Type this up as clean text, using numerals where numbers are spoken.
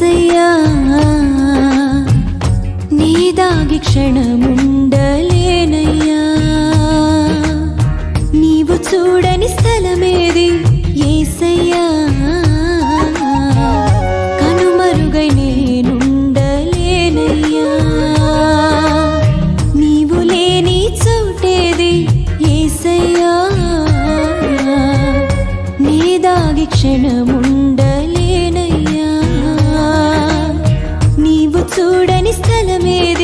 యేసయ్యా నీ దాగి క్షణముండలేనయ్యా నీవు చూడని స్థలమేది యేసయ్యా కనుమరుగై నేనుండలేనయ్యా నీవు లేని చోటేది యేసయ్యా నీ దాగి క్షణముండలేనయ్యా నీవు చూడని స్థలమేది